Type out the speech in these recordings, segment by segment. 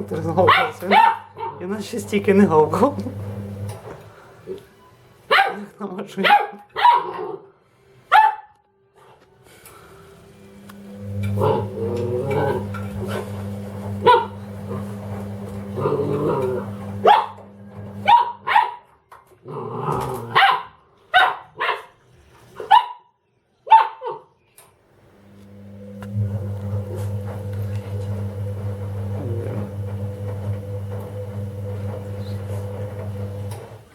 Ти розгавкався. І нас ще стільки не гавкав. Як на машині.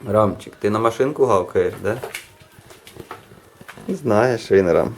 Рамчик, ти на машинку гавкаєш, да? Знаєш він, Рам.